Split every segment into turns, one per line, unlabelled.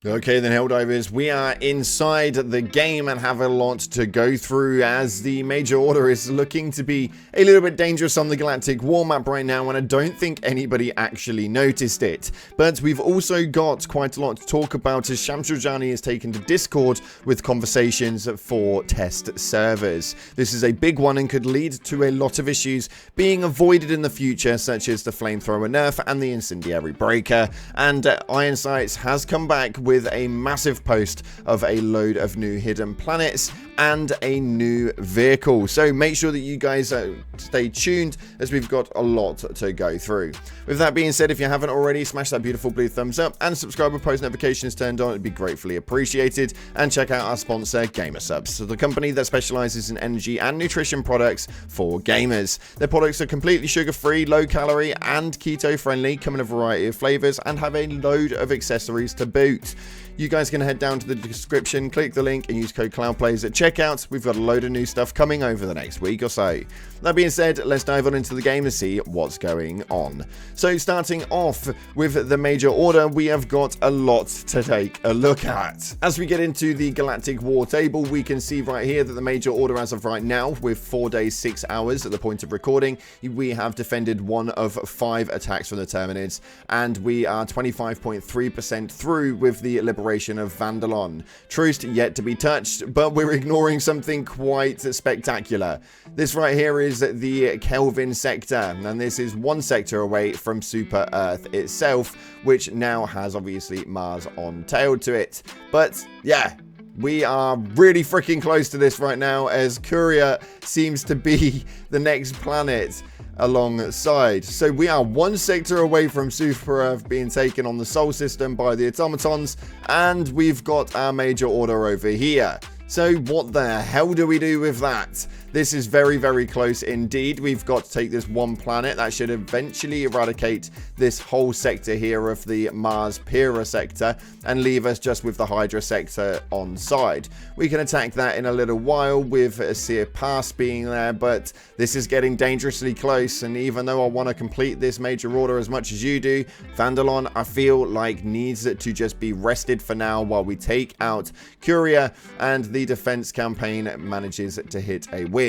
Okay then, Helldivers, we are inside the game and have a lot to go through as the Major Order is looking to be a little bit dangerous on the Galactic War map right now, and I don't think anybody actually noticed it. But we've also got quite a lot to talk about as Shamsuljani is taken to Discord with conversations for test servers. This is a big one and could lead to a lot of issues being avoided in the future, such as the Flamethrower nerf and the Incendiary Breaker. And Iron Sights has come back with a massive post of a load of new hidden planets and a new vehicle. So make sure that you guys stay tuned as we've got a lot to go through. With that being said, if you haven't already, smash that beautiful blue thumbs up and subscribe with post notifications turned on. It'd be gratefully appreciated. And check out our sponsor, GamerSubs, so the company that specializes in energy and nutrition products for gamers. Their products are completely sugar-free, low-calorie, and keto-friendly, come in a variety of flavors, and have a load of accessories to boot. You guys can head down to the description, click the link, and use code CloudPlayers at checkout. We've got a load of new stuff coming over the next week or so. That being said, let's dive on into the game and see what's going on. So starting off with the Major Order, we have got a lot to take a look at. As we get into the Galactic War table, we can see right here that the Major Order as of right now, with 4 days, 6 hours at the point of recording, we have defended 1 of 5 attacks from the Terminids, and we are 25.3% through with the liberation of Vandalon. Truce yet to be touched, but we're ignoring something quite spectacular. This right here is the Kelvin sector, and this is 1 sector away from Super Earth itself, which now has obviously Mars on tailed to it. But yeah, we are really freaking close to this right now, as Courier seems to be the next planet alongside. So we are 1 sector away from Super Earth being taken on the Sol system by the automatons, and we've got our Major Order over here. So what the hell do we do with that? This is very, very close indeed. We've got to take this 1 planet. That should eventually eradicate this whole sector here of the Mars-Pera sector and leave us just with the Hydra sector on side. We can attack that in a little while with a Seer Pass being there, but this is getting dangerously close, and even though I want to complete this Major Order as much as you do, Vandalon, I feel like, needs to just be rested for now while we take out Courier and the defense campaign manages to hit a win.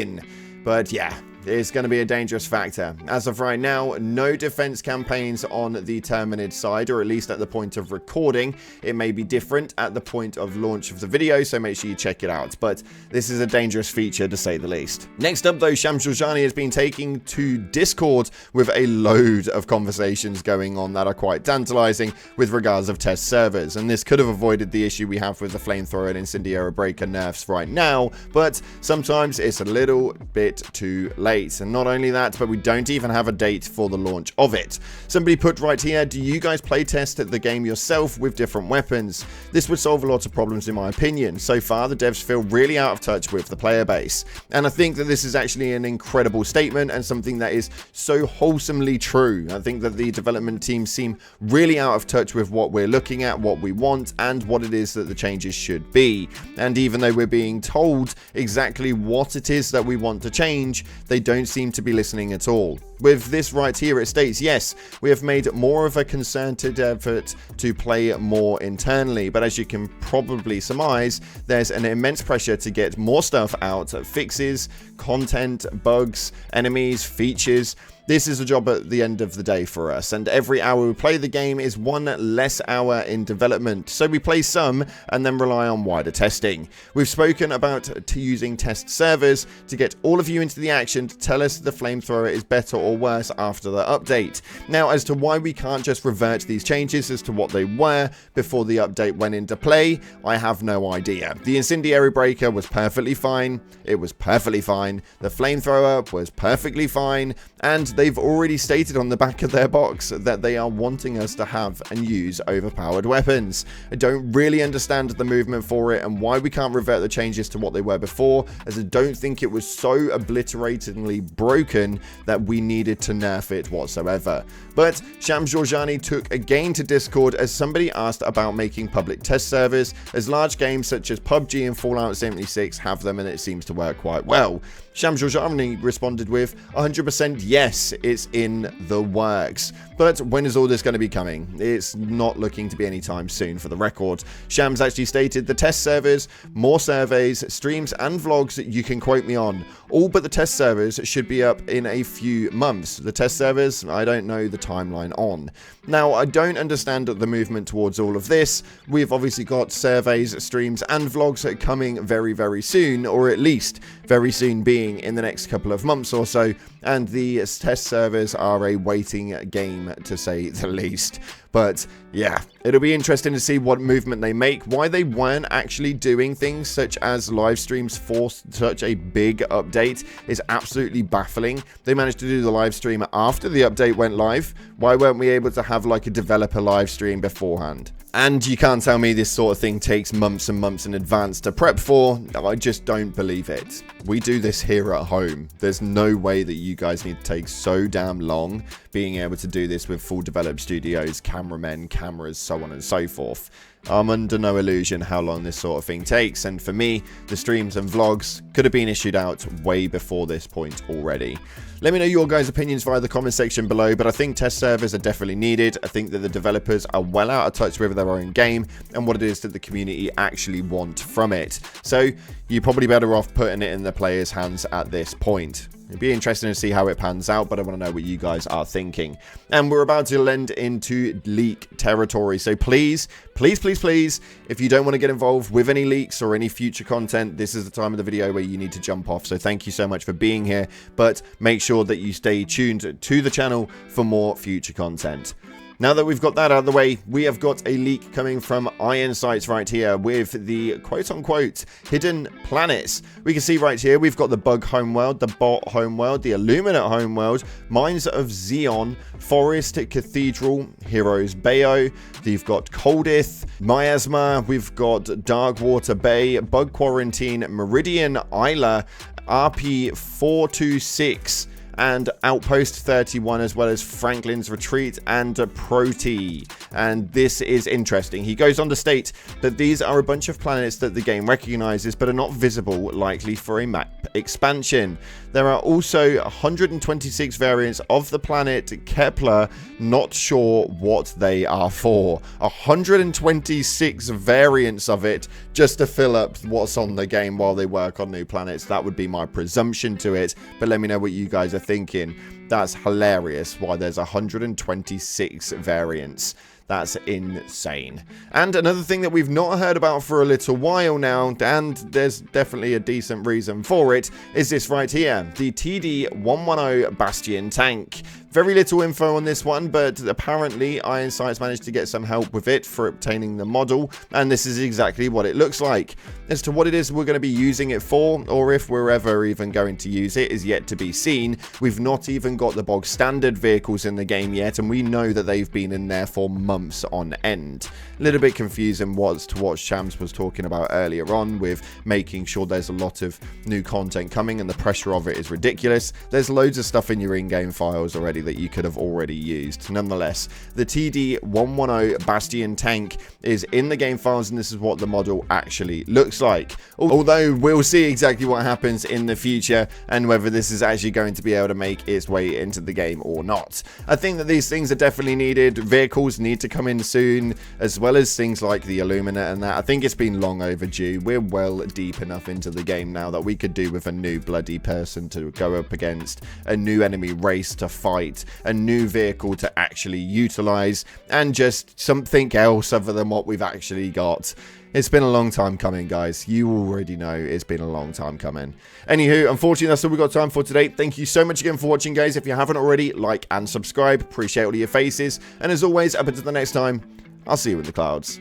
But yeah, it's going to be a dangerous factor. As of right now, no defense campaigns on the Terminid side, or at least at the point of recording. It may be different at the point of launch of the video, so make sure you check it out. But this is a dangerous feature, to say the least. Next up, though, Shamsuljani has been taking to Discord with a load of conversations going on that are quite tantalizing with regards of test servers. And this could have avoided the issue we have with the Flamethrower and Incendiary Breaker nerfs right now, but sometimes it's a little bit too late. And not only that, but we don't even have a date for the launch of it. Somebody put right here, do you guys playtest the game yourself with different weapons? This would solve a lot of problems in my opinion. So far, the devs feel really out of touch with the player base. And I think that this is actually an incredible statement and something that is so wholesomely true. I think that the development team seem really out of touch with what we're looking at, what we want, and what it is that the changes should be. And even though we're being told exactly what it is that we want to change, they don't seem to be listening at all. With this right here, it states, yes, we have made more of a concerted effort to play more internally, but as you can probably surmise, there's an immense pressure to get more stuff out, fixes, content, bugs, enemies, features. This is a job at the end of the day for us, and every hour we play the game is 1 less hour in development, so we play some and then rely on wider testing. We've spoken about using test servers to get all of you into the action to tell us the Flamethrower is better or worse after the update. Now, as to why we can't just revert these changes as to what they were before the update went into play, I have no idea. The Incendiary Breaker was perfectly fine, it was perfectly fine, the Flamethrower was perfectly fine, and they've already stated on the back of their box that they are wanting us to have and use overpowered weapons. I don't really understand the movement for it and why we can't revert the changes to what they were before, as I don't think it was so obliteratingly broken that we needed to nerf it whatsoever. But Shamsuljani took again to Discord as somebody asked about making public test servers, as large games such as PUBG and Fallout 76 have them and it seems to work quite well. Shamsuljani responded with 100% yes. yes, it's in the works. But when is all this going to be coming? It's not looking to be anytime soon for the record. Shams actually stated the test servers, more surveys, streams and vlogs that you can quote me on. All but the test servers should be up in a few months. The test servers, I don't know the timeline on. Now, I don't understand the movement towards all of this. We've obviously got surveys, streams and vlogs coming very, very soon, or at least very soon being in the next couple of months or so, and the test servers are a waiting game to say the least. But yeah, it'll be interesting to see what movement they make, why they weren't actually doing things such as live streams for such a big update is absolutely baffling. They managed to do the live stream after the update went live. Why weren't we able to have like a developer live stream beforehand? And you can't tell me this sort of thing takes months and months in advance to prep for. I just don't believe it. We do this here at home. There's no way that you guys need to take so damn long being able to do this with full developed studios, cameramen, cameras, so on and so forth. I'm under no illusion how long this sort of thing takes, and for me, the streams and vlogs could have been issued out way before this point already. Let me know your guys' opinions via the comment section below, but I think test servers are definitely needed. I think that the developers are well out of touch with their own game and what it is that the community actually want from it. So you're probably better off putting it in the players' hands at this point. It'd be interesting to see how it pans out, but I want to know what you guys are thinking. And we're about to land into leak territory, so please, please, please, please, if you don't want to get involved with any leaks or any future content, this is the time of the video where you need to jump off. So thank you so much for being here, but make sure that you stay tuned to the channel for more future content. Now that we've got that out of the way, we have got a leak coming from Iron Sights right here with the quote-unquote hidden planets. We can see right here, we've got the Bug homeworld, the Bot homeworld, the Illuminate homeworld, Mines of Xeon, Forest Cathedral, Heroes Bayo, we've got Coldith, Miasma, we've got Darkwater Bay, Bug Quarantine, Meridian Isla, RP426, and Outpost 31, as well as Franklin's Retreat and Proti. And this is interesting. He goes on to state that these are a bunch of planets that the game recognizes but are not visible, likely for a map expansion. There are also 126 variants of the planet Kepler, not sure what they are for. 126 variants of it just to fill up what's on the game while they work on new planets. That would be my presumption to it, but let me know what you guys are thinking. That's hilarious why there's 126 variants. That's insane. And another thing that we've not heard about for a little while now, and there's definitely a decent reason for it, is this right here, the TD-110 Bastion tank. Very little info on this one, but apparently Iron Sights managed to get some help with it for obtaining the model, and this is exactly what it looks like. As to what it is we're going to be using it for, or if we're ever even going to use it, is yet to be seen. We've not even got the bog standard vehicles in the game yet, and we know that they've been in there for months on end. A little bit confusing as to what Shams was talking about earlier on, with making sure there's a lot of new content coming, and the pressure of it is ridiculous. There's loads of stuff in your in-game files already that you could have already used. Nonetheless, the TD-110 Bastion tank is in the game files, and this is what the model actually looks like. Although we'll see exactly what happens in the future and whether this is actually going to be able to make its way into the game or not. I think that these things are definitely needed. Vehicles need to come in soon, as well as things like the Illuminate and that. I think it's been long overdue. We're well deep enough into the game now that we could do with a new bloody person to go up against, a new enemy race to fight, a new vehicle to actually utilize, and just something else other than what we've actually got. It's been a long time coming, guys. You already know it's been a long time coming. Anywho, unfortunately, that's all we've got time for today. Thank you so much again for watching, guys. If you haven't already, like and subscribe. Appreciate all of your faces. And as always, up until the next time, I'll see you in the clouds.